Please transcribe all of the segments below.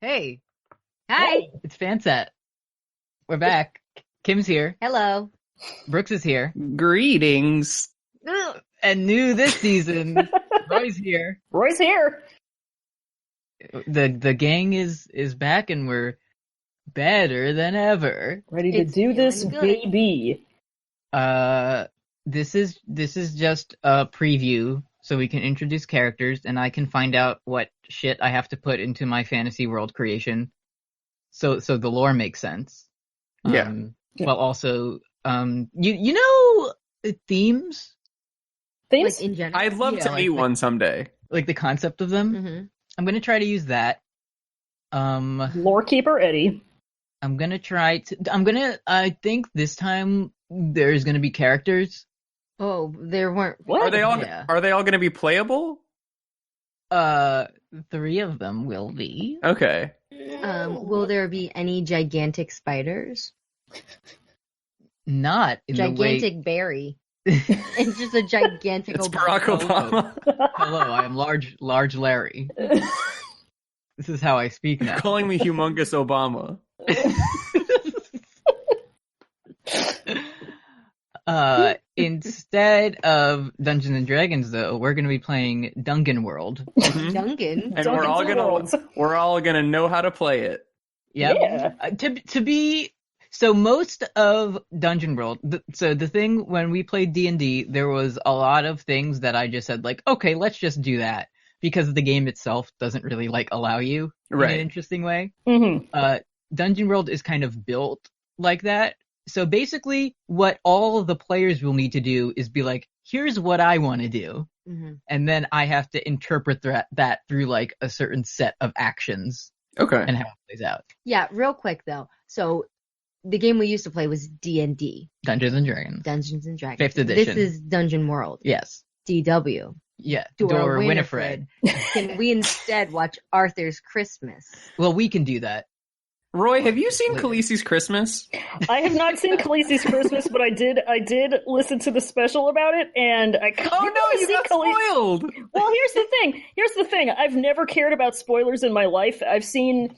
Hey, Hi. it's Fansat. We're back. Kim's here. Hello. Brooks is here. Greetings. And new this season, Roy's here. Roy's here. The gang is back and we're better than ever. Ready to do this, good. baby. This is just a preview so we can introduce characters and I can find out what shit I have to put into my fantasy world creation. So the lore makes sense. Yeah. While also, you know, Themes? Like in general. I'd love to meet one someday. like the concept of them. Mm-hmm. I'm gonna try to use that. Lorekeeper Eddy. I think this time there's gonna be characters. Oh, there weren't. What? Are they all Yeah. going to be playable? 3 of them will be. Okay. Will there be any gigantic spiders? Not in Gigantic berry. It's just a gigantic. It's Obama. Barack Obama. Hello, I am large Larry. This is how I speak now. You're calling me humongous Obama. Instead of Dungeons and Dragons, though, we're going to be playing Dungeon World. Mhm. Duncan. And we're all gonna know how to play it. Yep. Yeah. To be so most of Dungeon World. So the thing when we played D&D, there was a lot of things that I just said like, okay, let's just do that because the game itself doesn't really like allow you in Right. an interesting way. Mm-hmm. Dungeon World is kind of built like that. So basically, what all of the players will need to do is be like, here's what I want to do. Mm-hmm. And then I have to interpret that through like a certain set of actions Okay. and how it plays out. Yeah, real quick though. So the game we used to play was D&D, Dungeons and Dragons. Dungeons and Dragons. 5th edition. This is Dungeon World. Yes. DW. Yeah. Dora Winifred. Can we instead watch Arthur's Christmas? Well, we can do that. Roy, have you seen Later. Khaleesi's Christmas? I have not seen Khaleesi's Christmas, but I did listen to the special about it, and I kind Oh of no, you see got spoiled! Well, here's the thing. I've never cared about spoilers in my life. I've seen.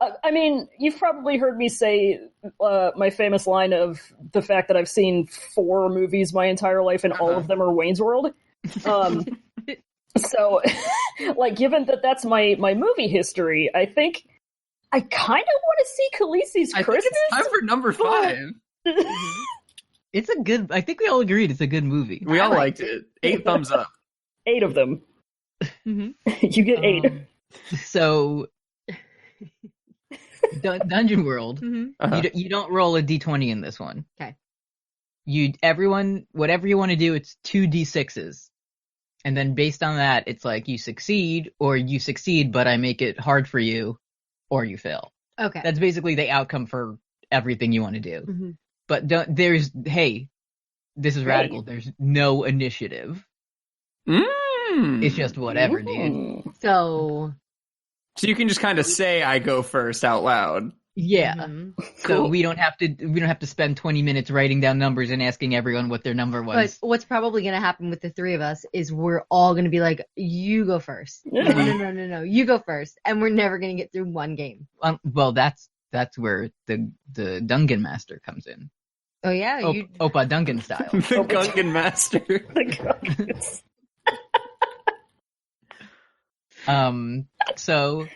I mean, you've probably heard me say my famous line of the fact that I've seen 4 movies my entire life, and all of them are Wayne's World. So, like, given that that's my movie history, I think I kind of want to see Khaleesi's I think Christmas. it's time for number 5. It's a good, I think we all agreed it's a good movie. We all liked it. 8 thumbs up. 8 of them. Mhm. You get 8. So, Dungeon World, Mm-hmm. Uh-huh. you don't roll a d20 in this one. Okay. Whatever you want to do, it's 2d6s. And then based on that, it's like you succeed, or you succeed, but I make it hard for you, or you fail. Okay. That's basically the outcome for everything you want to do. Mm-hmm. But this is radical. There's no initiative. It's just whatever, dude. So. So you can just kind of say I go first out loud. Yeah. Mhm. So Cool. we don't have to spend 20 minutes writing down numbers and asking everyone what their number But was. what's probably going to happen with the 3 of us is we're all going to be like, you go first. No, you go first. And we're never going to get through one game. Well, that's where the Dungeon Master comes in. Oh, yeah? Opa Dungeon style. The Gungan Master. So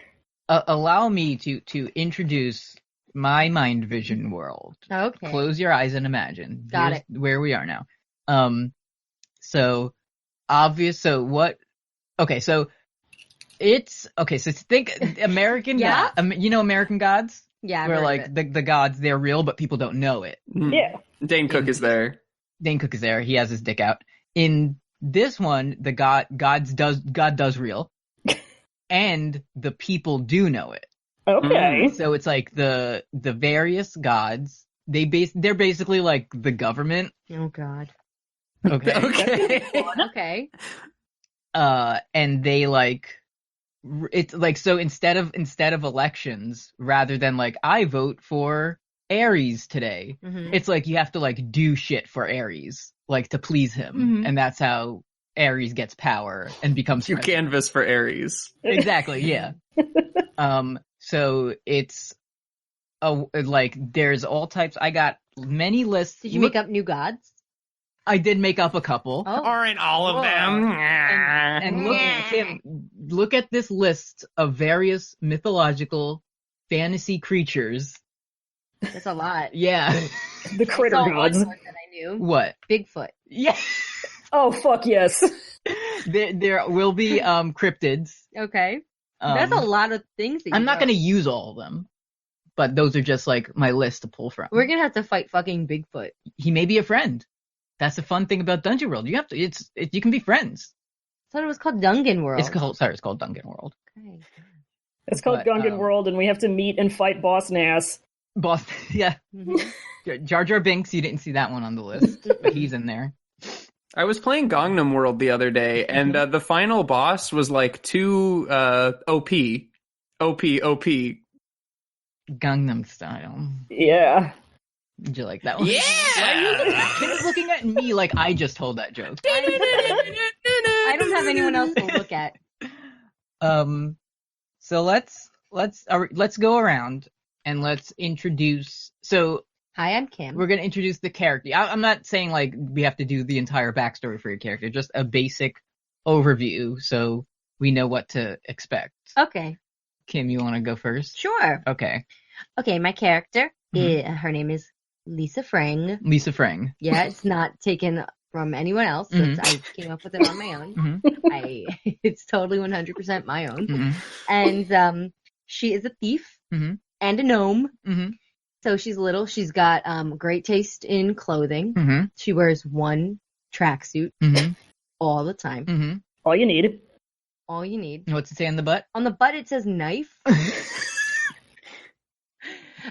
allow me to introduce my mind vision world. Okay. Close your eyes and imagine. Got Here's where we are now. So think American Yeah? American Gods? Yeah, I've Where heard like of it. the gods, they're real, but people don't know it. Yeah. Dane Cook is there. Dane Cook is there. He has his dick out. In this one, the God does real, and the people do know it. Okay. So it's like the various gods. They're basically like the government. Oh, God. Okay. Okay. Okay. And they like it's like so instead of elections, rather than like I vote for Ares today, Mhm. it's like you have to like do shit for Ares, like to please him, Mhm. and that's how Ares gets power and becomes You president. canvas for Ares. Exactly, yeah. So it's like there's all types. I got many lists. Did you make up new gods? I did make up a couple. Oh, Aren't all of them? And look, Kim, look at this list of various mythological fantasy creatures. that's a lot. Yeah. The critter I saw one gods. more that I knew. What? Bigfoot. Yeah. Oh, fuck yes. There will be cryptids. Okay. That's a lot of things. That I'm you not wrote. going to use all of them, but those are just like my list to pull from. We're gonna have to fight fucking Bigfoot. He may be a friend. That's the fun thing about Dungeon World. You have to. You can be friends. I thought it was called Dungeon World. It's called Dungeon World. Okay. It's called But, Gungan World, and we have to meet and fight Boss Nass. Boss, yeah. Mhm. Jar Jar Binks. You didn't see that one on the list, but he's in there. I was playing Gnome World the other day, and the final boss was like too OP. Gangnam Style. Yeah. Did you like that one? Yeah! Why are you Kim's looking at me like I just told that joke. I don't have anyone else to look at. So let's go around and let's introduce. So Hi, I'm Kim. we're gonna introduce the character. I'm not saying like we have to do the entire backstory for your character, just a basic overview so we know what to expect. Okay, Kim, you want to go first? sure. Okay, Okay, my character, Mhm. her name is Lysa Freng. Lisa Freng. Yeah, it's not taken from anyone else. Mhm. I came up with it on my own. Mhm, It's totally 100% my own. mhm, And she is a thief Mhm. and a gnome. mhm, So she's little. She's got great taste in clothing. mhm, She wears one tracksuit mhm, all the time. mhm. All you need. All you need. What's it say on the butt? On the butt it says knife.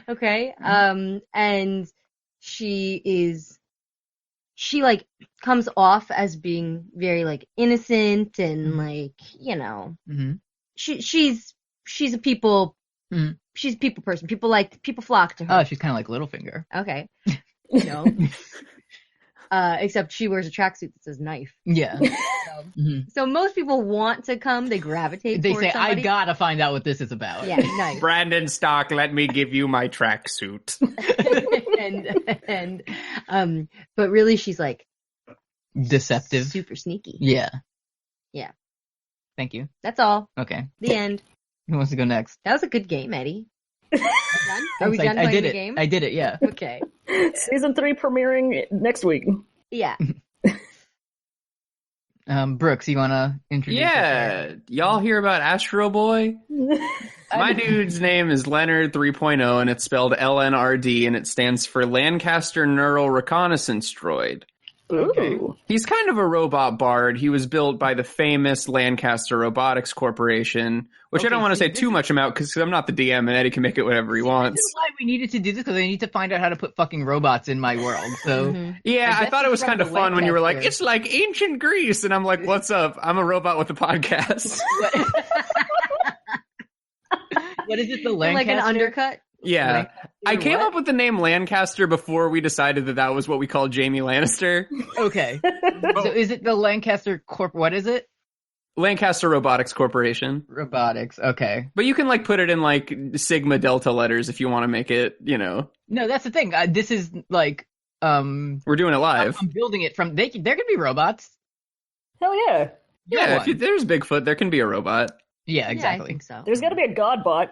Okay. And she like comes off as being very like innocent and like, you know, Mhm. she's a people Mhm. she's a people person. People flock to her. Oh, she's kind of like Littlefinger. Okay. No. Except she wears a tracksuit that says knife. Yeah. So, Mhm. so most people want to come, they gravitate They towards say, somebody. I gotta find out what this is about. Yeah, knife. Brandon Stock, let me give you my tracksuit. and but really she's like Deceptive. super sneaky. Yeah. Yeah. Thank you. That's all. Okay. The end. Who wants to go next? That was a good game, Eddie. Are we done? Are we Thanks, done I playing did the it. game? I did it, yeah. Okay. Season 3 premiering next week. Yeah. Brooks, you wanna introduce your Yeah, y'all hear about Astro Boy? My dude's name is Leonard 3.0, and it's spelled LNRD, and it stands for Lancaster Neural Reconnaissance Droid. Ooh. He's kind of a robot bard. He was built by the famous Lancaster Robotics Corporation, which I Okay, don't want to see, say too much about because I'm not the DM, and Eddie can make it whatever he This wants. is why we needed to do this, because I need to find out how to put fucking robots in my world. So Mhm. Yeah, I I guess thought it it's was from kind of the fun when you were like, Lancaster. it's like ancient Greece. And I'm like, what's up? I'm a robot with a podcast. what is it, the Like Lancaster? an undercut. Yeah. Lancaster I came what? up with the name Lancaster before we decided that that was what we called Jamie Lannister. Okay. So is it the Lancaster Corp? What is it? Lancaster Robotics Corporation. Robotics. Okay. But you can like put it in like Sigma Delta letters if you want to make it, you know. No, that's the thing. This is like, We're doing it live. I'm building it from. There can be robots. Hell yeah. Yeah, one. there's Bigfoot, there can be a robot. Yeah, Yeah, I exactly. think so. There's got to be a god bot.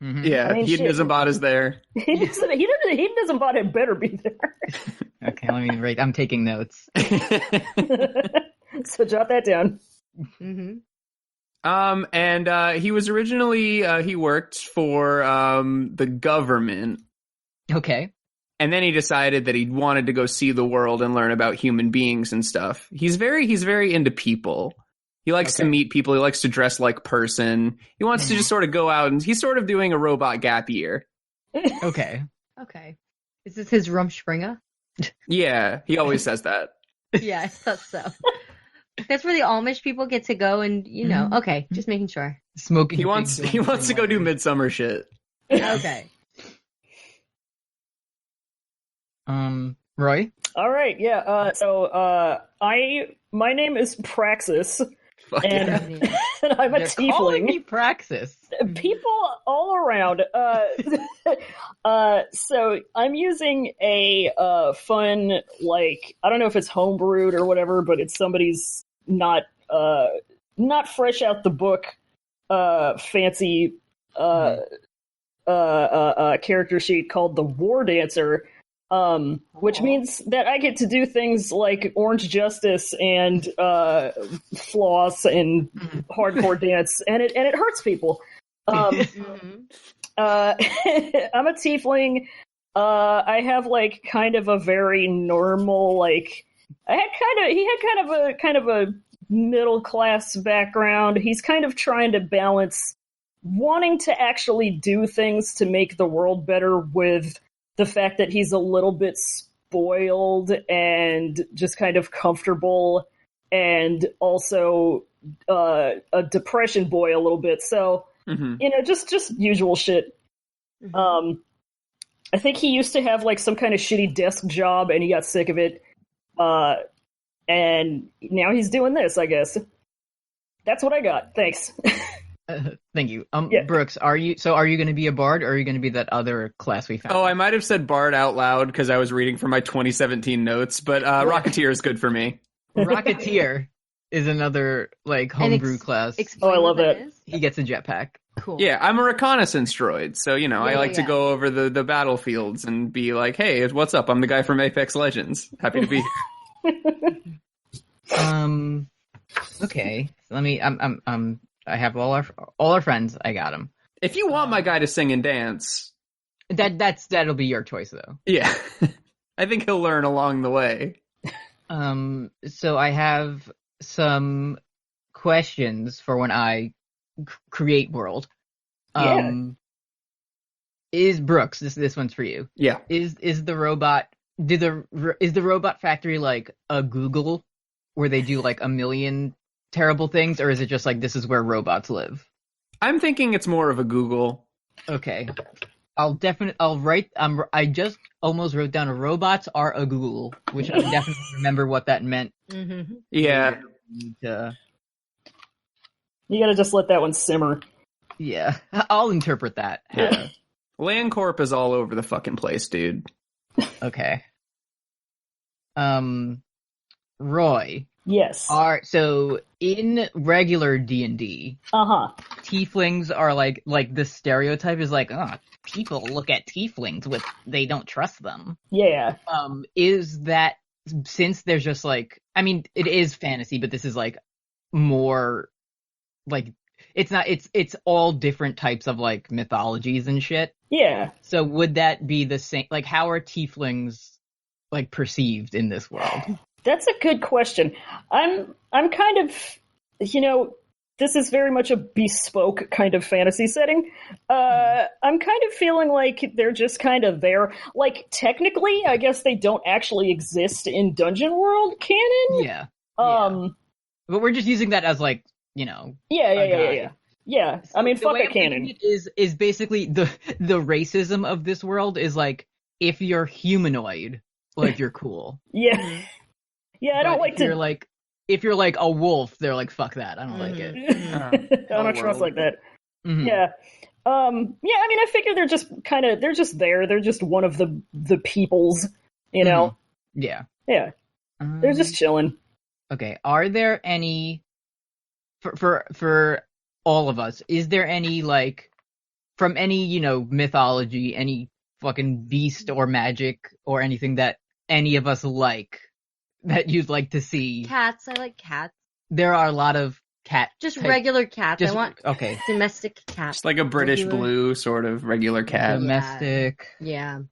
Mhm. Yeah, I mean, Hedonism shit. Bot is there. Hedonism bot had better be there. Okay, let me write. I'm taking notes. So jot that down. Mm-hmm. And he was originally he worked for the government, Okay. and then he decided that he wanted to go see the world and learn about human beings and stuff. He's very into people. He likes to Okay. meet people. He likes to dress like person. He wants to just sort of go out, and he's sort of doing a robot gap year. Okay. Okay. Is this his Rumspringa? Yeah, he always says that. Yeah, I thought so. That's where the Amish people get to go, and you know. Mhm. Okay, just making sure. Smoking. He big wants joints to and go do whatever. midsummer shit. Okay. Roy. All right, yeah. My name is Praxis. Fuck and, yeah. and I'm a They're calling tiefling. me Praxis. People all around. So I'm using a fun, like, I don't know if it's homebrewed or whatever, but it's somebody's not fresh out the book, fancy character sheet called the War Dancer. Which means that I get to do things like Orange Justice and floss and hardcore dance, and it hurts people. Mhm. I'm a tiefling. I have like kind of a very normal he had kind of a middle class background. He's kind of trying to balance wanting to actually do things to make the world better with the fact that he's a little bit spoiled and just kind of comfortable, and also a depression boy a little bit. So, just usual shit. Mhm. I think he used to have like some kind of shitty desk job and he got sick of it. And now he's doing this, I guess. That's what I got. Thanks. Thank you. Yeah. Brooks, are you going to be a bard, or are you going to be that other class we found? Oh, I might have said Bard out loud because I was reading from my 2017 notes, but Rocketeer is good for me. Rocketeer is another like homebrew class. Explain Oh, I love what that. is. He gets a jetpack. Cool. Yeah, I'm a reconnaissance droid, so I like to yeah. go over the battlefields and be like, "Hey, what's up? I'm the guy from Apex Legends. Happy to be here." Okay. Let me. I have all our friends. I got them. If you want my guy to sing and dance, That'll be your choice though. yeah, I think he'll learn along the way. So I have some questions for when I create world. Is Brooks, this one's for you. Yeah. Is the robot is the robot factory like a Google where they do like a million terrible things, or is it just like this is where robots live? I'm thinking it's more of a Google. Okay. I just almost wrote down robots are a Google, which I definitely remember what that meant. Mm-hmm. Yeah. You gotta just let that one simmer. Yeah. I'll interpret that. Yeah. LandCorp is all over the fucking place, dude. Okay. Roy. Yes. So in regular D&D, tieflings are like the stereotype is like, oh, people look at tieflings they don't trust them. Yeah. Is that, since there's just like, I mean, it is fantasy, but this is like more like, it's all different types of like mythologies and shit. Yeah. So would that be the same, like how are tieflings like perceived in this world? That's a good question. I'm kind of, this is very much a bespoke kind of fantasy setting. I'm kind of feeling like they're just kind of there. Like, technically, I guess they don't actually exist in Dungeon World canon. Yeah. But we're just using that as like, Yeah. So I mean, the fuck way a I'm thinking canon. it is basically the racism of this world is like, if you're humanoid, like you're cool. Yeah. Yeah, I don't like to. If you're like a wolf, they're like, fuck that. I don't like it. I don't trust like that. Mm-hmm. Yeah. I mean, I figure they're just there. They're just one of the peoples, Yeah. Yeah. They're just chilling. Okay. Are there any, for all of us, is there any like, from any, mythology, any fucking beast or magic or anything that any of us like, that you'd like to see? Cats. I like cats. There are a lot of cat. Just regular cats. I want okay. domestic cats. Just like a British blue sort of regular cat. Domestic. Yeah.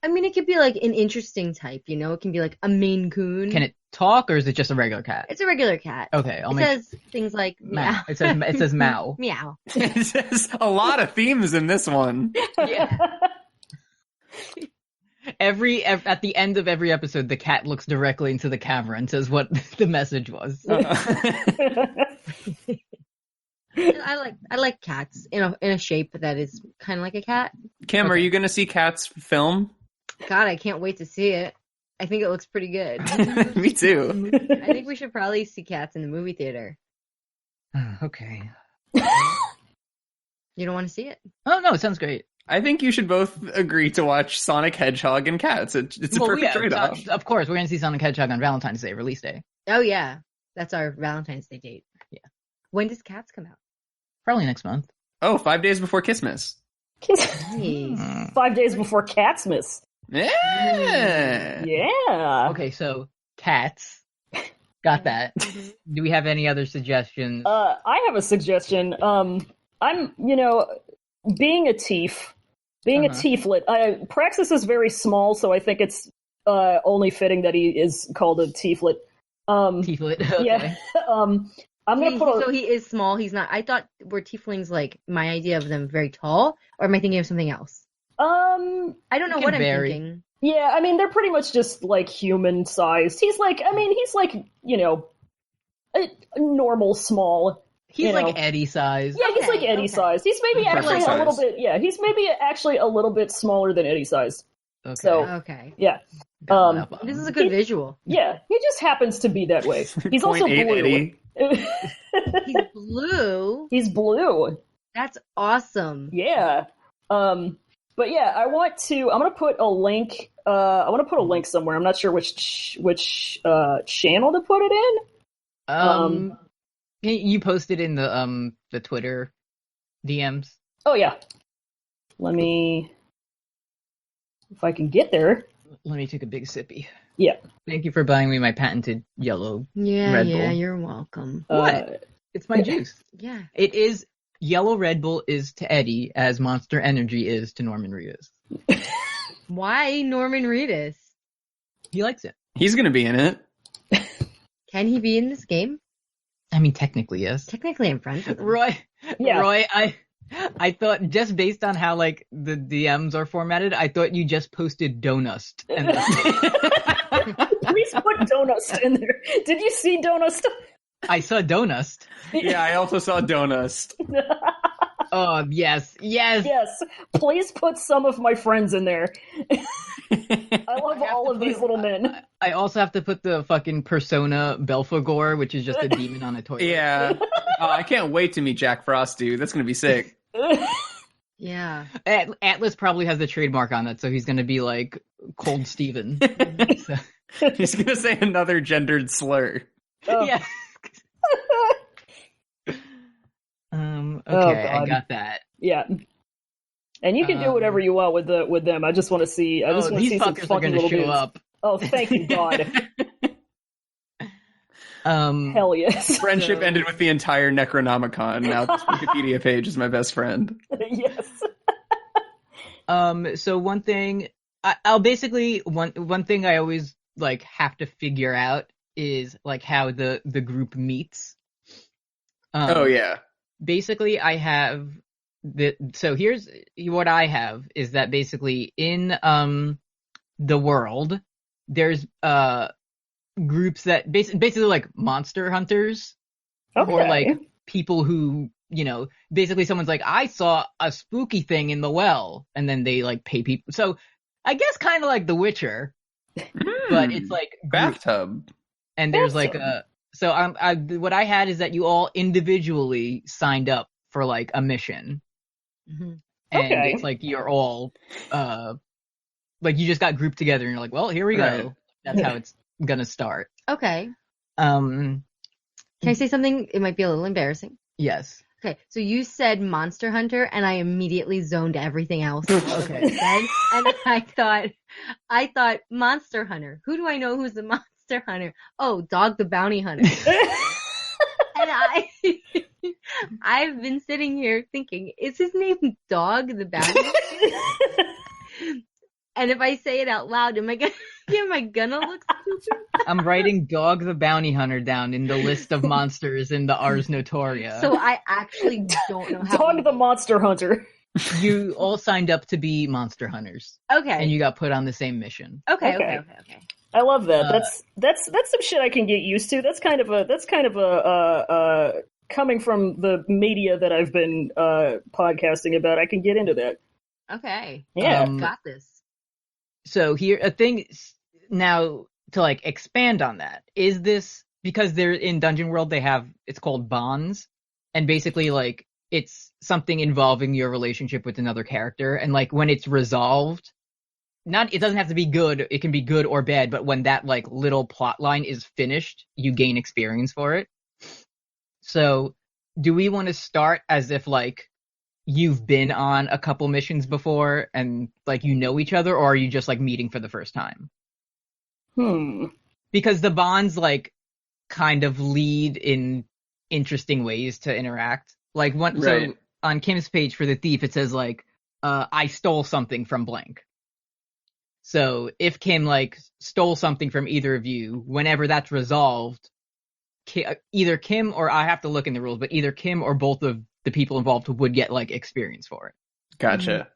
I mean, it could be like an interesting type, It can be like a Maine Coon. Can it talk, or is it just a regular cat? It's a regular cat. Okay, It says things like meow. It says meow. Meow. It says a lot of themes in this one. Yeah. At the end of every episode, the cat looks directly into the camera and says what the message was. I like cats in a shape that is kind of like a cat. Kim, are you going to see Cats film? God, I can't wait to see it. I think it looks pretty good. Me too. I think we should probably see Cats in the movie theater. Okay. You don't want to see it? Oh no, it sounds great. I think you should both agree to watch Sonic Hedgehog and Cats. It's a perfect trade-off. Of course, we're gonna see Sonic Hedgehog on Valentine's Day release day. Oh yeah, that's our Valentine's Day date. Yeah. When does Cats come out? Probably next month. Oh, 5 days before Christmas. Nice. 5 days before Catsmas. Yeah. Yeah. Okay, so cats. Got that. Do we have any other suggestions? I have a suggestion. I'm, being a tief, being a tieflet. Praxis is very small, so I think it's only fitting that he is called a tieflet. Tieflet. Okay. Yeah. I'm gonna put. So he is small. He's not. I thought were tieflings like my idea of them very tall, or am I thinking of something else? I don't know It what can I'm vary. thinking. Yeah, I mean they're pretty much just like human sized. He's like a normal small. He's like Eddy size. Yeah, he's like Eddy size. He's maybe actually Perfect a little size. bit. Yeah, he's maybe actually a little bit smaller than Eddy size. Okay. So Okay, yeah, Got that one. this is a good visual. yeah, he just happens to be that way. He's also 0.8 blue. Eddie. He's blue. He's blue. That's awesome. Yeah. But yeah, I'm gonna put a link. I want to put a link somewhere. I'm not sure which channel to put it in. You posted in the Twitter DMs. Oh yeah. Let me, if I can get there. Let me take a big sippy. Yeah. Thank you for buying me my patented yellow. Yeah, Red yeah, Bull. you're welcome. What? It's my juice. Yeah. It is yellow Red Bull is to Eddy as Monster Energy is to Norman Reedus. Why Norman Reedus? He likes it. He's gonna be in it. Can he be in this game? I mean, technically, yes. Technically, I'm friends with him. Roy, Yeah. Roy, I thought just based on how like the DMs are formatted, I thought you just posted Donust. And Please put Donust in there. Did you see Donust? I saw Donust. Yeah, I also saw Donust. Oh yes. Yes. Please put some of my friends in there. I love all of these little men. I also have to put the fucking Persona Belphegor, which is just a demon on a toilet. Yeah. Oh, I can't wait to meet Jack Frost, dude. That's gonna be sick. Yeah. Atlas probably has the trademark on that, so he's gonna be like Cold Steven. So, He's gonna say another gendered slur. Oh. yeah. Okay, Oh, I God. got that. Yeah. And you can do whatever you want with them. I just want to see. I just want to These see some fuckers are funky gonna little show dudes. up. Oh, thank you, God. Hell yes. Friendship ended with the entire Necronomicon. Now this Wikipedia page is my best friend. Yes. So one thing, I'll basically one thing I always like have to figure out is like how the group meets. Oh yeah. Basically, I have so here's what I have is that basically in the world there's groups that basically like monster hunters Okay. or like people who basically someone's like, I saw a spooky thing in the well, and then they like pay people. So I guess kind of like The Witcher, but it's like bathtub. and there's like a so what I had is that you all individually signed up for like a mission, Mm-hmm. and Okay. it's like you're all like you just got grouped together, and you're like, well, here we go. Right. That's how it's gonna start. Okay. Um, Can I say something? It might be a little embarrassing. yes. Okay, so you said Monster Hunter, and I immediately zoned everything else. Okay. Said, and I thought Monster Hunter. Who do I know who's the Monster Hunter? Oh, Dog the Bounty Hunter. And I've been sitting here thinking, is his name Dog the Bounty Hunter? And if I say it out loud, am I gonna look stupid? I'm writing Dog the Bounty Hunter down in the list of monsters in the Ars Notoria. So I actually don't know how. Dog the Monster Hunter. You all signed up to be monster hunters, Okay. and you got put on the same mission. Okay. Okay. I love that. That's some shit I can get used to. That's kind of a coming from the media that I've been podcasting about. I can get into that. Okay. Yeah. Got this. So here, a thing now to like expand on that is this because they're in Dungeon World. They have it's called bonds. and basically like it's something involving your relationship with another character, and like when it's resolved, it doesn't have to be good, it can be good or bad, but when that like little plot line is finished, you gain experience for it. So do we want to start as if like you've been on a couple missions before and like you know each other, or are you just like meeting for the first time? Because the bonds like kind of lead in interesting ways to interact. Like so on Kim's page for the thief, it says like, I stole something from blank. So if Kim like stole something from either of you, whenever that's resolved, either Kim or I have to look in the rules, but either Kim or both of the people involved would get like experience for it. Gotcha.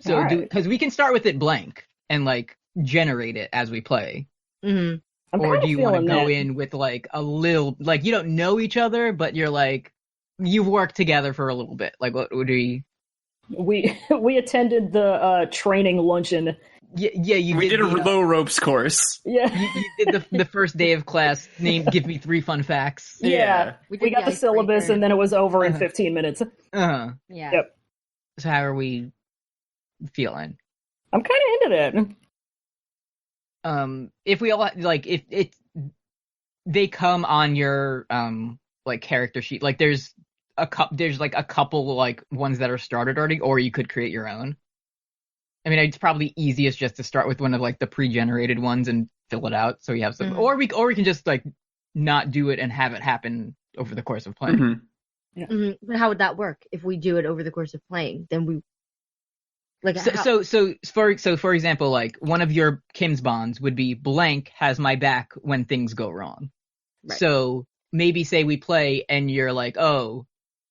So because we can start with it blank and like generate it as we play. Or do you want to go in with like a little, like you don't know each other, but you're like, you've worked together for a little bit. Like what would we attended the training luncheon. Yeah, we did a low ropes course. Yeah, you did the first day of class. Give me 3 fun facts. Yeah. We got the syllabus, and then it was over in 15 minutes. Yeah. Yep. So how are we feeling? I'm kind of into that. If we all like, if they come on your like character sheet, like there's a couple like ones that are started already, or you could create your own. I mean, it's probably easiest just to start with one of like the pre-generated ones and fill it out, so you have some. Or we can just like not do it and have it happen over the course of playing. But how would that work if we do it over the course of playing? Then we like so for example, like one of your Kim's bonds would be blank has my back when things go wrong. Right. So maybe say we play and you're like, oh,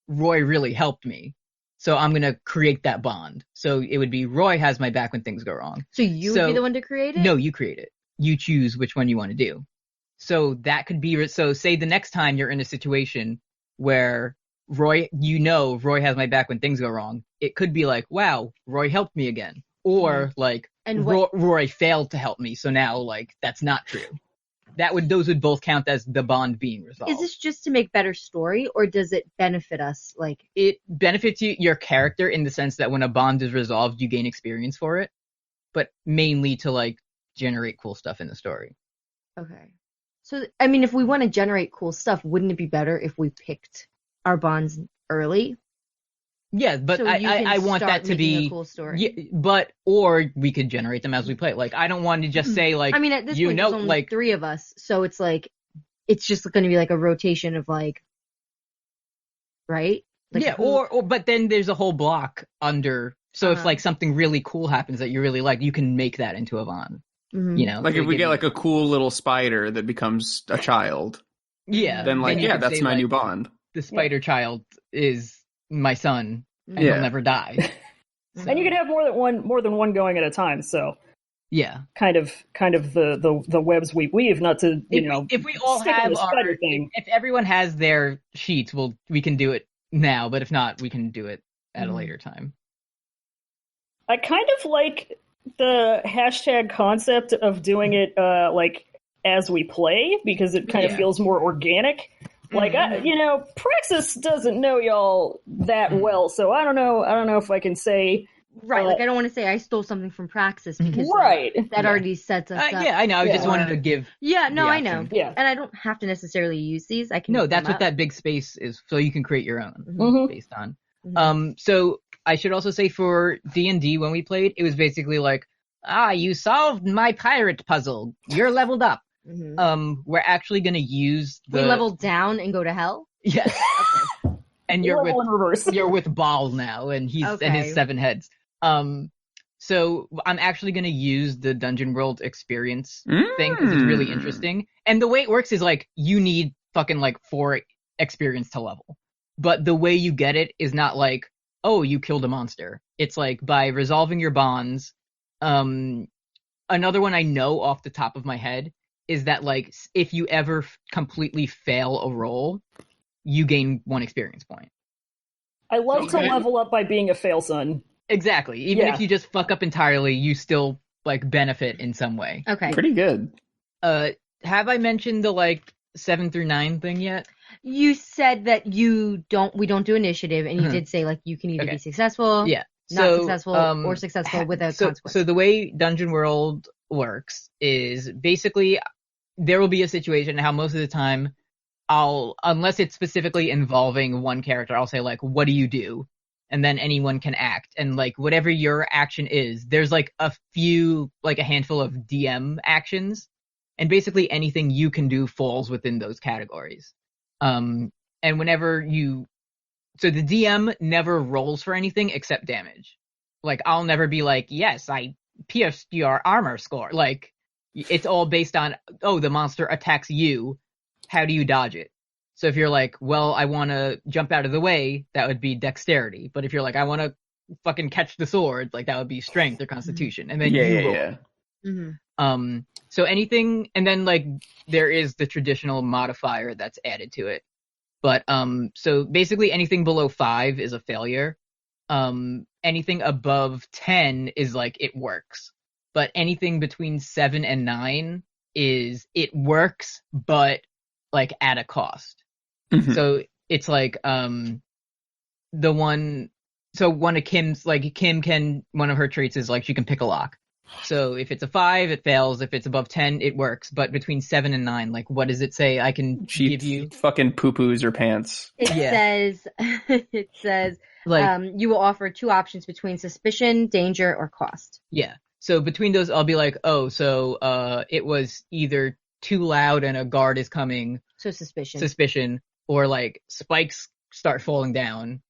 Roy really helped me. So I'm going to create that bond. So it would be Roy has my back when things go wrong. So you would be the one to create it? No, you create it. You choose which one you want to do. So that could be, so say the next time you're in a situation where Roy has my back when things go wrong. It could be like, wow, Roy helped me again. Or like, Roy failed to help me. So now like, that's not true. Those would both count as the bond being resolved. Is this just to make better story, or does it benefit us? Like it benefits your character in the sense that when a bond is resolved, you gain experience for it, but mainly to like generate cool stuff in the story. Okay. So I mean, if we want to generate cool stuff, wouldn't it be better if we picked our bonds early? Yeah, but so I want that to be a cool story. Yeah, or we could generate them as we play. Like I don't want to just say like, I mean, at this point, there's only like 3 of us, so it's like it's just going to be like a rotation of like, right? Like yeah, or but then there's a whole block under. So if like something really cool happens that you really like, you can make that into a bond. You know, like if we get like a cool little spider that becomes a child. Yeah, then like that's my new bond. The spider child is my son, and he'll never die. So. And you can have more than one going at a time. So kind of the webs we weave. Not to if we all have our thing. If everyone has their sheets, we can do it now. But if not, we can do it at a later time. I kind of like the hashtag concept of doing it like as we play, because it kind of feels more organic. Like, Praxis doesn't know y'all that well, so I don't know if I can say... Right, like I don't want to say I stole something from Praxis, because that already sets us up. Yeah, I know, I just wanted to give I know. Yeah. And I don't have to necessarily use these, I can... No, that's what that big space is, so you can create your own based on. So, I should also say for D&D, when we played, it was basically like, you solved my pirate puzzle, you're leveled up. We're actually going to use we level down and go to hell? Yes. Okay. And you're with Ball now, and and his 7 heads. So I'm actually going to use the Dungeon World experience thing, because it's really interesting. And the way it works is like, you need fucking like 4 experience to level. But the way you get it is not like, oh, you killed a monster. It's like by resolving your bonds. Another one I know off the top of my head is that like if you ever completely fail a roll, you gain 1 experience point. I love to level up by being a fail son. Exactly. Even if you just fuck up entirely, you still like benefit in some way. Okay. Pretty good. Have I mentioned the like 7 through 9 thing yet? You said that we don't do initiative, and you did say like you can either be successful, Yeah. not successful, or successful with a consequence. So the way Dungeon World works is basically there will be a situation how most of the time unless it's specifically involving one character, I'll say like, what do you do? And then anyone can act. And like whatever your action is, there's like a handful of DM actions. And basically anything you can do falls within those categories. And so the DM never rolls for anything except damage. Like I'll never be like, yes, I pierced your armor score. Like it's all based on, the monster attacks you. How do you dodge it? So if you're like, well, I want to jump out of the way, that would be dexterity. But if you're like, I want to fucking catch the sword, like that would be strength or constitution. And then you roll. Yeah. Mm-hmm. So anything, and then like there is the traditional modifier that's added to it. But so basically anything below 5 is a failure. Anything above 10 is like it works. But anything between 7 and 9 is it works, but like at a cost. Mm-hmm. So it's like one of Kim's, like one of her traits is like she can pick a lock. So if it's a 5, it fails. If it's above 10, it works. But between 7 and 9, like what does it say? I can give you fucking poo-poos or pants. It says like you will offer 2 options between suspicion, danger, or cost. Yeah. So between those, I'll be like, it was either too loud and a guard is coming. So suspicion, or like spikes start falling down.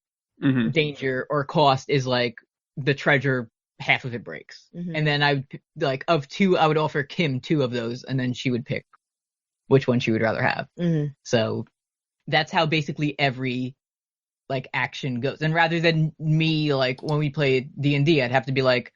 Mm-hmm. Danger or cost is like the treasure, half of it breaks. Mm-hmm. And then I would like of 2, I would offer Kim 2 of those, and then she would pick which one she would rather have. Mm-hmm. So that's how basically every like action goes. And rather than me, like when we played D&D, I'd have to be like,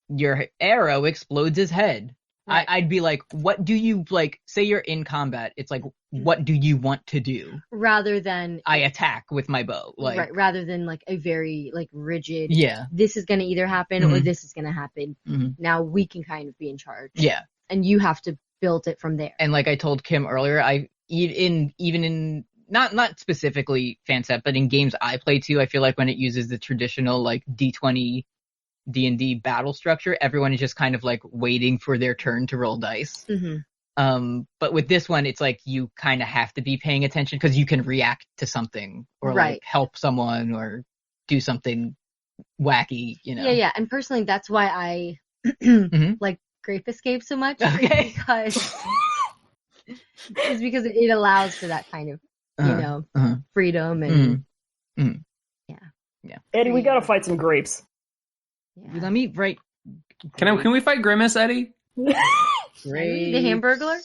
your arrow explodes his head. Right. I'd be like, what do you like? Say you're in combat. It's like, what do you want to do? Rather than I attack with my bow. Like, right. Rather than like a very like rigid. Yeah. This is going to either happen or this is going to happen. Mm-hmm. Now we can kind of be in charge. Yeah. And you have to build it from there. And like I told Kim earlier, even in not specifically FanSet, but in games I play too, I feel like when it uses the traditional like D20 D&D battle structure, everyone is just kind of like waiting for their turn to roll dice. Mm-hmm. But with this one, it's like you kind of have to be paying attention because you can react to something or like help someone or do something wacky, you know. Yeah. And personally, that's why I like Grape Escape so much. Okay. Because it allows for that kind of freedom and yeah. Eddie, we gotta fight some grapes. Yeah. Let me write. Can we fight Grimace, Eddie? The Hamburglar?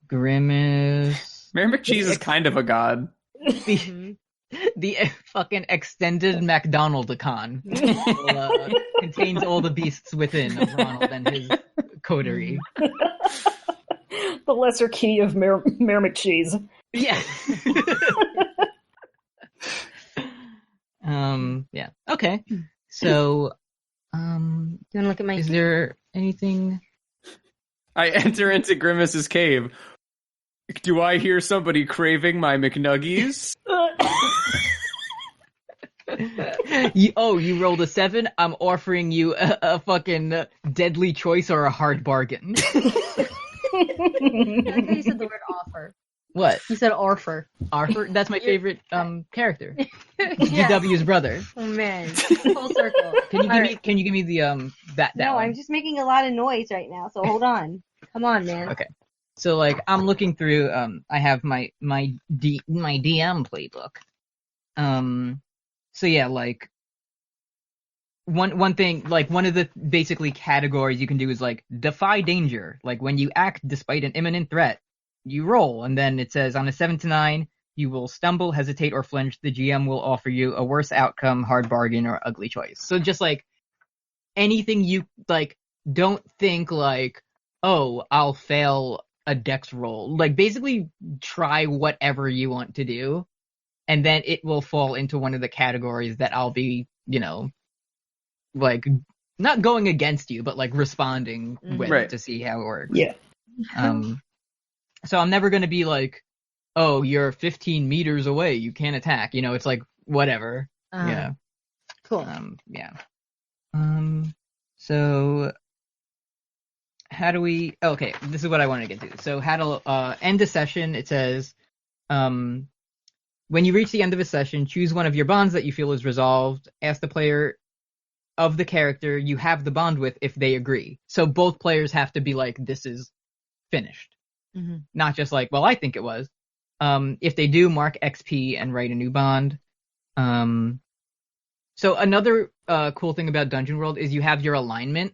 Grimace. Mary McCheese is kind of a god. The fucking extended McDonaldicon contains all the beasts within of Ronald and his coterie. The lesser key of Mayor McCheese. Yeah. Yeah. Okay. So, you want to look at my? Is there anything? I enter into Grimace's cave. Do I hear somebody craving my McNuggies? You rolled a 7? I'm offering you a fucking deadly choice or a hard bargain. I like how you said the word offer. What? You said Arthur. Arthur? That's my favorite character. GW's brother. Oh man. Full circle. Can you give me the that No, one? I'm just making a lot of noise right now, so hold on. Come on, man. Okay. So like I'm looking through I have my DM playbook. So yeah, like one thing, like one of the basically categories you can do is like defy danger. Like when you act despite an imminent threat, you roll, and then it says on a 7 to 9, you will stumble, hesitate, or flinch. The GM will offer you a worse outcome, hard bargain, or ugly choice. So just like anything you like, don't think like, oh, I'll fail a dex roll. Like basically try whatever you want to do, and then it will fall into one of the categories that I'll be, like not going against you, but like responding with to see how it works. Yeah. So I'm never going to be like, oh, you're 15 meters away, you can't attack. It's like whatever. Yeah. Cool. Yeah. So how do we? Okay, this is what I wanted to get to. So how to end a session? It says, when you reach the end of a session, choose one of your bonds that you feel is resolved. Ask the player of the character you have the bond with if they agree. So both players have to be like, this is finished. Mm-hmm. Not just like, well, I think it was. If they do, mark XP and write a new bond. So another cool thing about Dungeon World is you have your alignment.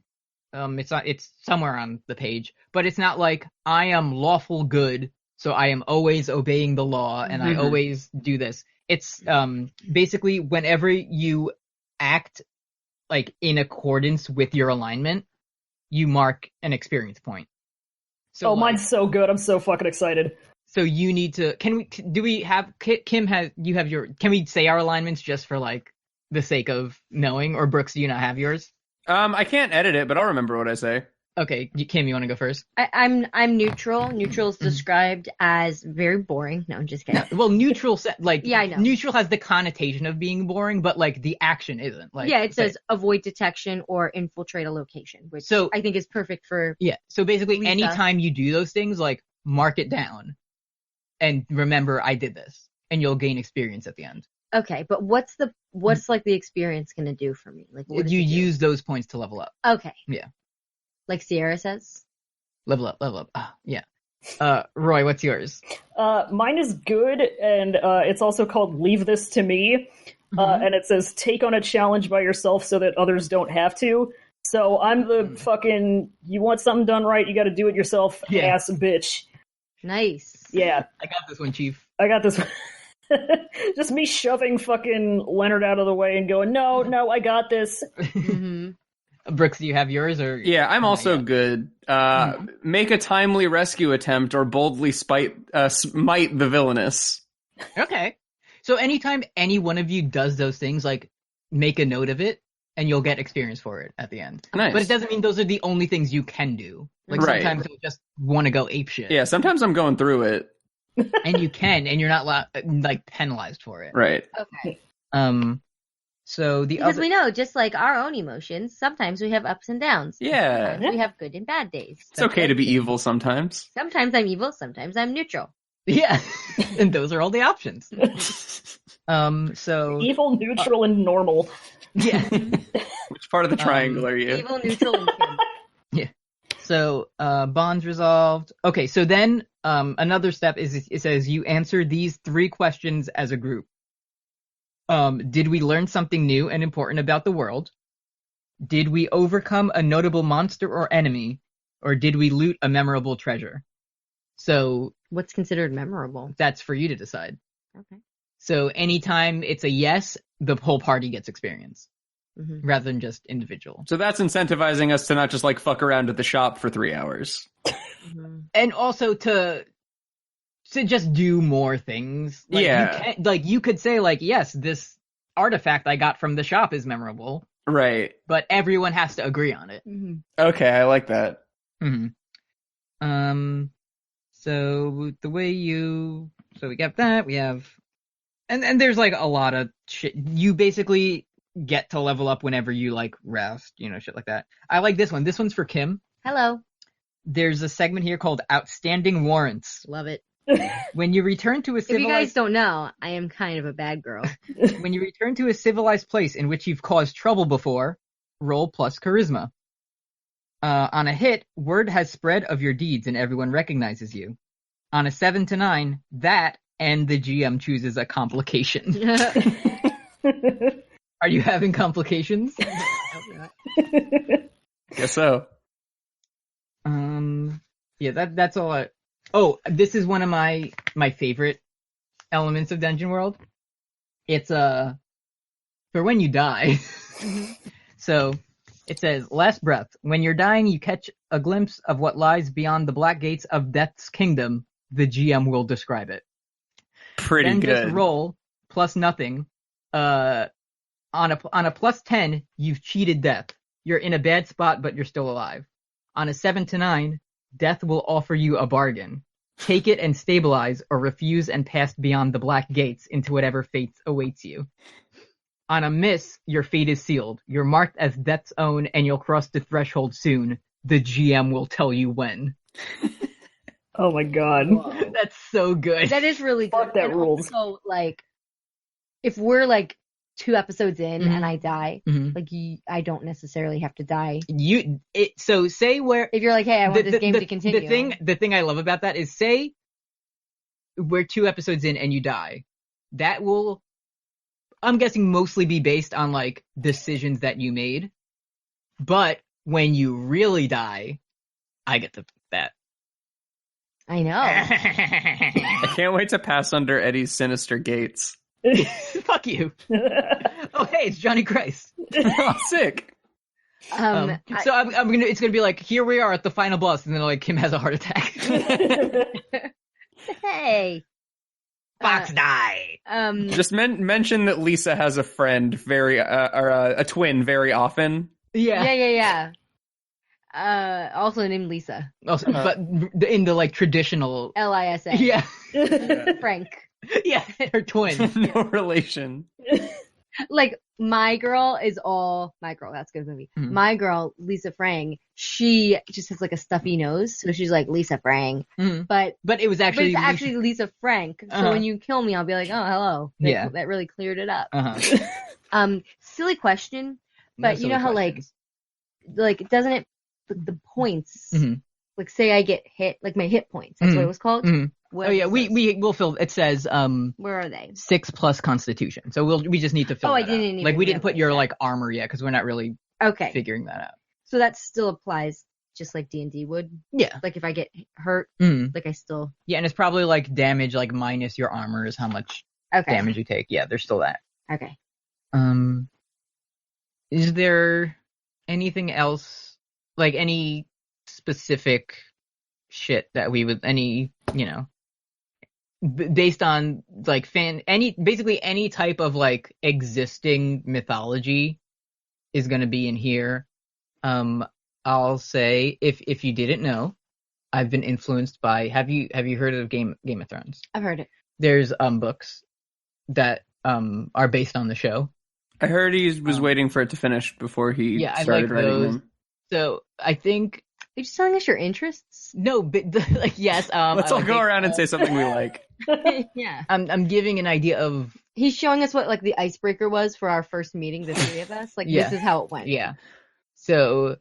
It's somewhere on the page, but it's not like I am lawful good, so I am always obeying the law and I always do this. It's basically whenever you act like in accordance with your alignment, you mark an experience point. So mine's so good. I'm so fucking excited. So you need to. Can we have Kim? You have your? Can we say our alignments just for like the sake of knowing? Or Brooks, do you not have yours? I can't edit it, but I'll remember what I say. Okay, Kim, you want to go first? I'm neutral. Neutral is described as very boring. No, I'm just kidding. Well, neutral yeah, I know. Neutral has the connotation of being boring, but like the action isn't. Like it says avoid detection or infiltrate a location, which I think is perfect for. Yeah. So basically, Lysa. anytime you do those things, like mark it down, and remember I did this, and you'll gain experience at the end. Okay, but what's like the experience going to do for me? Like what you use those points to level up. Okay. Yeah. Like Sierra says. Level up. Yeah. Roy, what's yours? Mine is good, and it's also called Leave This to Me. And it says take on a challenge by yourself so that others don't have to. So I'm the fucking, you want something done right, you gotta do it yourself, ass bitch. Nice. Yeah. I got this one, Chief. I got this one. Just me shoving fucking Leonard out of the way and going, no, I got this. Brooks, do you have yours? Or yeah, I'm also good. Make a timely rescue attempt or boldly smite the villainous. Okay. So anytime any one of you does those things, like make a note of it, and you'll get experience for it at the end. Nice. But it doesn't mean those are the only things you can do. Like sometimes you'll just want to go apeshit. Yeah, sometimes I'm going through it. And you can, and you're not like penalized for it. Right. Okay. So because we know, just like our own emotions, sometimes we have ups and downs. Yeah. Sometimes we have good and bad days. It's okay to be evil sometimes. Sometimes I'm evil, sometimes I'm neutral. Yeah. And those are all the options. So evil, neutral, and normal. Yeah. Which part of the triangle are you? Evil, neutral, and Kim. Yeah. So bonds resolved. Okay, so then another step is it says you answer these 3 questions as a group. Did we learn something new and important about the world? Did we overcome a notable monster or enemy? Or did we loot a memorable treasure? So what's considered memorable? That's for you to decide. Okay. So anytime it's a yes, the whole party gets experience. Rather than just individual. So that's incentivizing us to not just like fuck around at the shop for 3 hours. And also to just do more things. Like, you could say like, yes, this artifact I got from the shop is memorable. Right. But everyone has to agree on it. Okay, I like that. So the way so we got that, we have, and there's like a lot of shit. You basically get to level up whenever you like rest, shit like that. I like this one. This one's for Kim. Hello. There's a segment here called Outstanding Warrants. Love it. When you return to a civilized... If you guys don't know, I am kind of a bad girl. When you return to a civilized place in which you've caused trouble before, roll plus charisma. On a hit, word has spread of your deeds and everyone recognizes you. On a 7 to 9, that and the GM chooses a complication. Are you having complications? Guess so. Yeah, that's all. Oh, this is one of my favorite elements of Dungeon World. It's for when you die. So it says, last breath. When you're dying, you catch a glimpse of what lies beyond the black gates of Death's kingdom. The GM will describe it. Pretty then good. Just roll plus nothing. On a plus 10, you've cheated death. You're in a bad spot, but you're still alive. On a 7 to 9, death will offer you a bargain. Take it and stabilize, or refuse and pass beyond the black gates into whatever fate awaits you. On a miss, your fate is sealed. You're marked as Death's Own, and you'll cross the threshold soon. The GM will tell you when. Oh my god. That's so good. That is really good. Fuck, that And rules. Also, like, if we're like 2 episodes in and I die, Mhm. like I don't necessarily have to die. So say where If you're like, hey, I want this game to continue. The thing I love about that is, say we're 2 episodes in and you die. That will, I'm guessing, mostly be based on like decisions that you made. But when you really die, I get to pick that. I know. I can't wait to pass under Eddie's sinister gates. Fuck you. Oh, hey, it's Johnny Christ. Oh, sick. So it's gonna be like, here we are at the final boss, and then like Kim has a heart attack. Hey. Fox die. Just mention that Lysa has a friend or a twin very often. Yeah. Also named Lysa. Also, but in the like traditional Lisa. Yeah. Frank. Yeah, her twin. No relation. Like, my girl is all my girl. That's a good movie. Mhm. My girl, Lisa Freng, she just has like a stuffy nose, so she's like Lisa Freng. Mhm. But it was actually it's actually Lisa Frank. So Uh-huh. when you kill me, I'll be like, oh, hello. Yeah. That really cleared it up. Uh-huh. Silly question, but No you know how questions. like doesn't it the points? Mhm. Like, say I get hit, like my hit points. That's what it was called. Mhm. What Oh yeah, is this? we'll fill. It says Where are they? 6 plus Constitution. So we just need to fill. Oh, I that out. didn't even Like, we didn't put realize your that. like armor yet because we're not really Okay, figuring that out. so that still applies, just like D&D would. Yeah. Like if I get hurt, Mhm. like I still. Yeah, and it's probably like damage, like minus your armor is how much Okay. damage you take. Yeah, there's still that. Okay. Is there anything else, like any specific shit that we would, based on like basically any type of like existing mythology is going to be in here. I'll say, if you didn't know, I've been influenced by, have you heard of Game of Thrones? I've heard it. There's books that are based on the show. I heard he was waiting for it to finish before he I started like writing those. them. So I think You're just telling us your interests? no, but like yes. Let's all go around and say something we like. Yeah. I'm giving an idea of He's showing us what like the icebreaker was for our first meeting, the 3 of us. Like, Yeah. this is how it went. yeah. So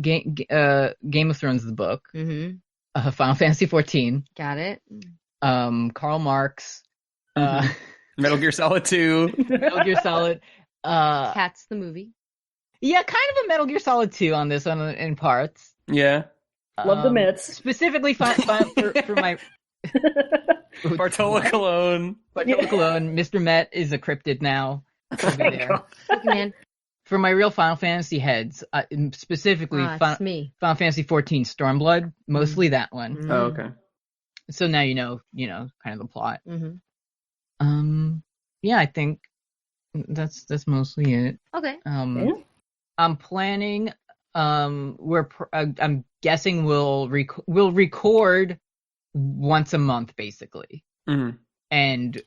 Game of Thrones, the book, Mm-hmm. Final Fantasy 14, Got it. Karl Marx, Metal Gear Solid 2. Metal Gear Solid. Cats the movie. Yeah, kind of a Metal Gear Solid 2 on this one in parts. Yeah. Love the myths. Specifically for my Bartola Cologne. Bartola Cologne. Mr. Met is a cryptid now. Over there. Look, man. For my real Final Fantasy heads, specifically It's me. Final Fantasy 14 Stormblood, mostly that one. Mm-hmm. Oh, okay. So now you know, kind of the plot. Mm-hmm. Yeah, I think that's mostly it. Okay. Yeah. I'm planning. I'm guessing we'll record once a month, basically, Mhm. and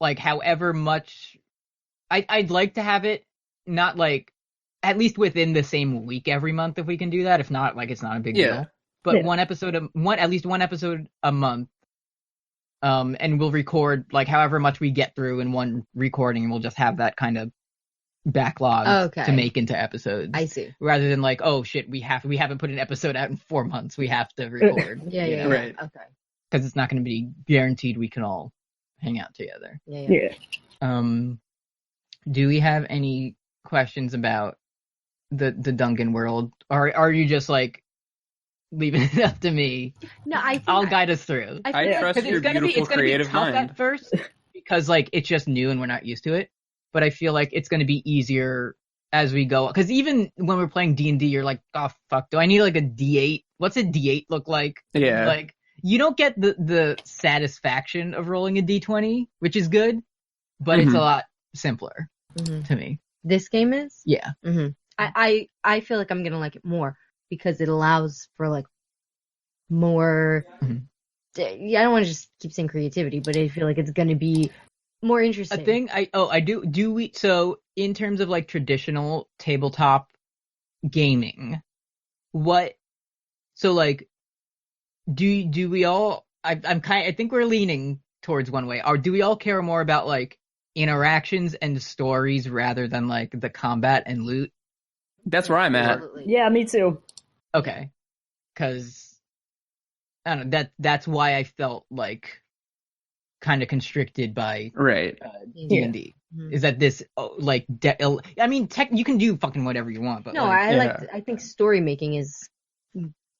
like however much, I'd like to have it not like at least within the same week every month if we can do that. If not, like it's not a big Yeah. deal. But Yeah. at least one episode a month. And we'll record like however much we get through in one recording, and we'll just have that kind of backlog Okay. to make into episodes. I see. Rather than like, oh shit, we haven't put an episode out in 4 months. We have to record. Yeah. Right. Okay. Because it's not going to be guaranteed we can all hang out together. Yeah. Do we have any questions about the Dungeon world, or are you just like leaving it up to me? No, I think I'll guide us through. I I think trust Because your it's beautiful gonna be creative tough mind. at first because like it's just new and we're not used to it. But I feel like it's gonna be easier as we go. Because even when we're playing D&D, you're like, oh fuck, do I need like a D8? What's a D8 look like? Yeah. Like you don't get the satisfaction of rolling a D20, which is good, but it's a lot simpler to me. this game is. Yeah. I feel like I'm gonna like it more because it allows for like more I don't want to just keep saying creativity, but I feel like it's going to be more interesting. A thing I do we so in terms of like traditional tabletop gaming, what so like do we all I think we're leaning towards one way. Or do we all care more about like interactions and stories rather than like the combat and loot? That's where I'm at. Absolutely. Yeah, me too. Okay. Cuz I don't know, that's why I felt like kind of constricted by Right. D&D. Is that this I mean you can do fucking whatever you want, but No, like, I think story making is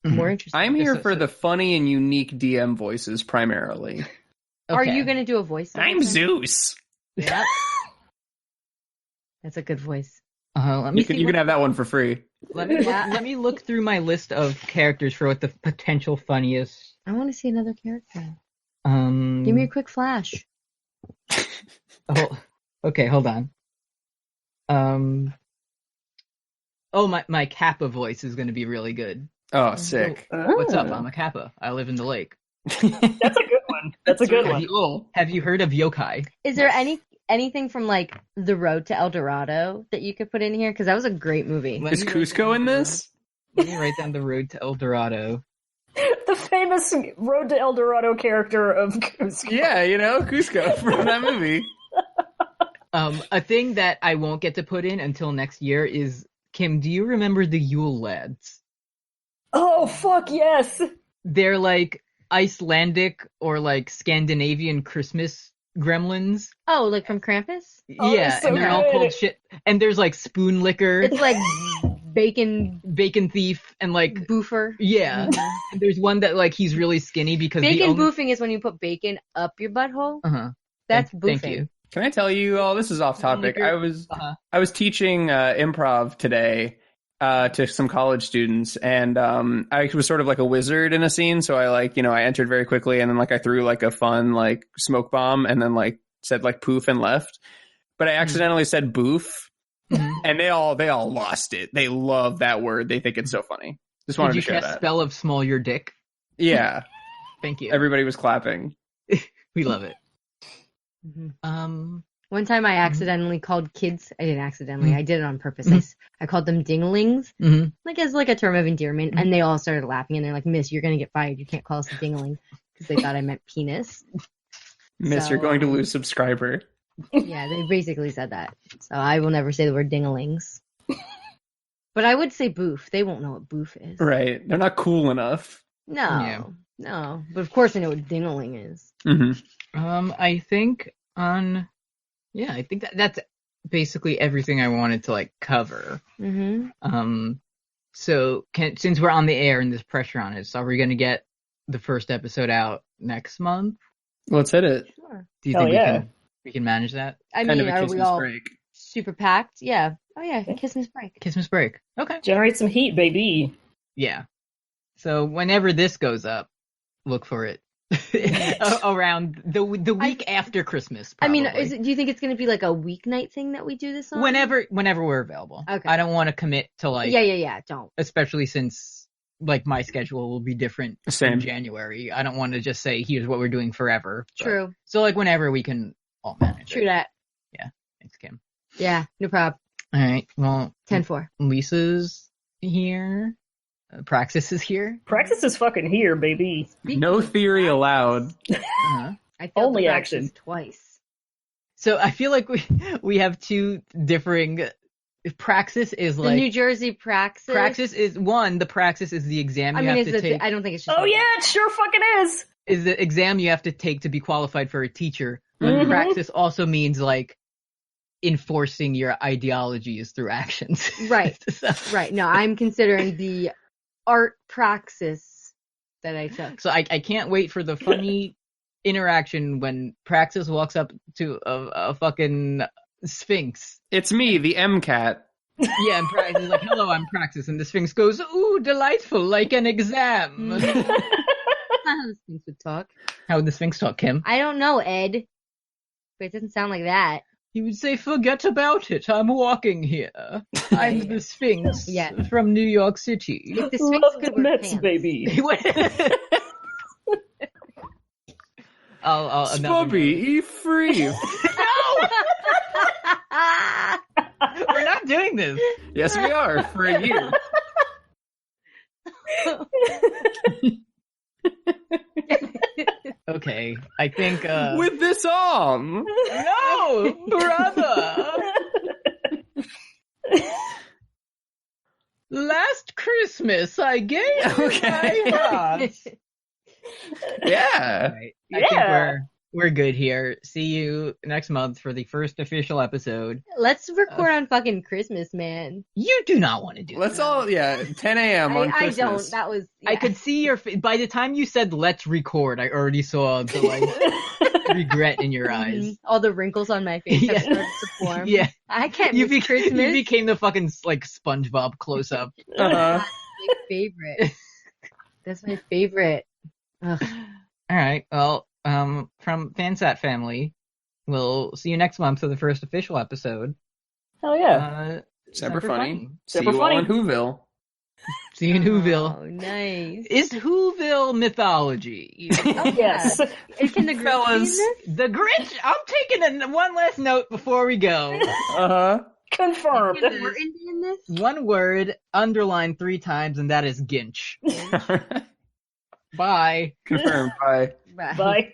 more interesting. I'm here for the funny and unique DM voices primarily. Are okay. you going to do a voice? I'm Zeus. Yeah. That's a good voice. Let me You can have that one for free. let me look through my list of characters for what the potential funniest. I want to see another character. Give Give me a quick flash. Oh, okay, hold on. My Kappa voice is going to be really good. Oh, sick. What's up? I'm a Kappa. I live in the lake. That's a good one. That's a good Have one. have you heard of yokai? Is there anything from like The Road to El Dorado that you could put in here? Because that was a great movie. Let Is me write Cusco down in the this? Let me write down The Road to El Dorado. The famous Road to El Dorado character of Cusco. Yeah, Cusco from that movie. A thing that I won't get to put in until next year is, Kim, do you remember the Yule Lads? Oh, fuck yes! They're like Icelandic or like Scandinavian Christmas gremlins. Oh, like from Krampus? Oh, Yeah, they're so and they're all good. called shit. And there's like Spoon Licker, It's like Bacon Thief, and like Boofer. yeah. And there's one that like he's really skinny because Bacon boofing is when you put bacon up your butthole. Uh-huh. That's Thank boofing. you. Can I tell you? Oh, this is off topic. I was teaching improv today to some college students, and I was sort of like a wizard in a scene. So I I entered very quickly, and then I threw like a fun like smoke bomb, and then said like poof and left. But I accidentally said boof, and they all lost it. They love that word. They think it's so funny. Just wanted Did you to share cast that. spell of small your dick? Yeah, Thank you. everybody was clapping. We love it. One time I accidentally called kids. I didn't accidentally. I did it on purpose. I called them dinglings, like as like a term of endearment, and they all started laughing. And they're like, "Miss, you're gonna get fired. You can't call us a dingling," because they thought I meant penis. Miss, So, you're going to lose subscriber. Yeah, they basically said that. So I will never say the word dinglings. But I would say boof. They won't know what boof is. Right? They're not cool enough. No. But of course I know what dingling is. I think I think that's basically everything I wanted to cover. So since we're on the air and there's pressure on it, so are we going to get the first episode out next month? Let's hit it. Sure. Do you Hell think yeah. we can manage that? I Kind mean, of a are we Christmas all break. super packed? Yeah. Oh yeah, Christmas break. Christmas break. Okay. Generate some heat, baby. Yeah. So whenever this goes up, look for it around the week after Christmas. Probably. I mean, do you think it's going to be like a weeknight thing that we do this on? whenever we're available. Okay. I don't want to commit to Yeah. Don't. especially since my schedule will be different Same. in January. I don't want to just say here's what we're doing forever. But- True. So whenever we can all manage. True it. that. Thanks, Kim. Yeah. No problem. All right. Well, 10-4. Lisa's here. Praxis is here. Praxis is fucking here, baby. No theory allowed. Uh-huh. I failed Only the Praxis action. twice. So I feel like we have two differing. Praxis is The New Jersey Praxis. Praxis is one. The Praxis is the exam I you mean, have to take. I don't think it's just. Oh yeah, it sure fucking is. Is the exam you have to take to be qualified for a teacher. But Mhm. Praxis also means enforcing your ideologies through actions. Right. So, Right. No, I'm considering the art Praxis that I took. so I can't wait for the funny interaction when Praxis walks up to a fucking Sphinx. It's me, the MCAT. Yeah, and Praxis is like, hello, I'm Praxis. And the Sphinx goes, ooh, delightful, like an exam. That's not how the Sphinx would talk. How would the Sphinx talk, Kim? I don't know, Ed. But it doesn't sound like that. He would say, forget about it, I'm walking here. I'm the Sphinx from New York City. If the Sphinx Love could the wear Mets, pants. baby. Spubby, eat free. No! We're not doing this. Yes, we are, for a year. Okay, I think, With this arm! No! Brother! Last Christmas, I gave you my heart. Yeah. Right. I think we're good here. See you next month for the first official episode. Let's record on fucking Christmas, man. You do not want to do Let's that. all, 10 a.m. on I Christmas. don't. That was. Yeah. I could see your by the time you said let's record, I already saw the like regret in your eyes. All the wrinkles on my face have started to form. Yeah. I can't You miss Christmas. You became the fucking like SpongeBob close up. Uh-huh. That's my favorite. That's my favorite. Ugh. All right. Well, from Fansat family, we'll see you next month for the first official episode. Hell yeah. Super funny. See Super you funny. all in Whoville. See you in Whoville. Oh, nice. Is Whoville mythology? Oh, Yes. yeah. Can the Grinch be in this? The Grinch. I'm taking one last note before we go. Uh-huh. Confirmed. Can the Martin be in this? One word, underlined 3 times, and that is Ginch. Bye. Confirmed. Bye. Bye.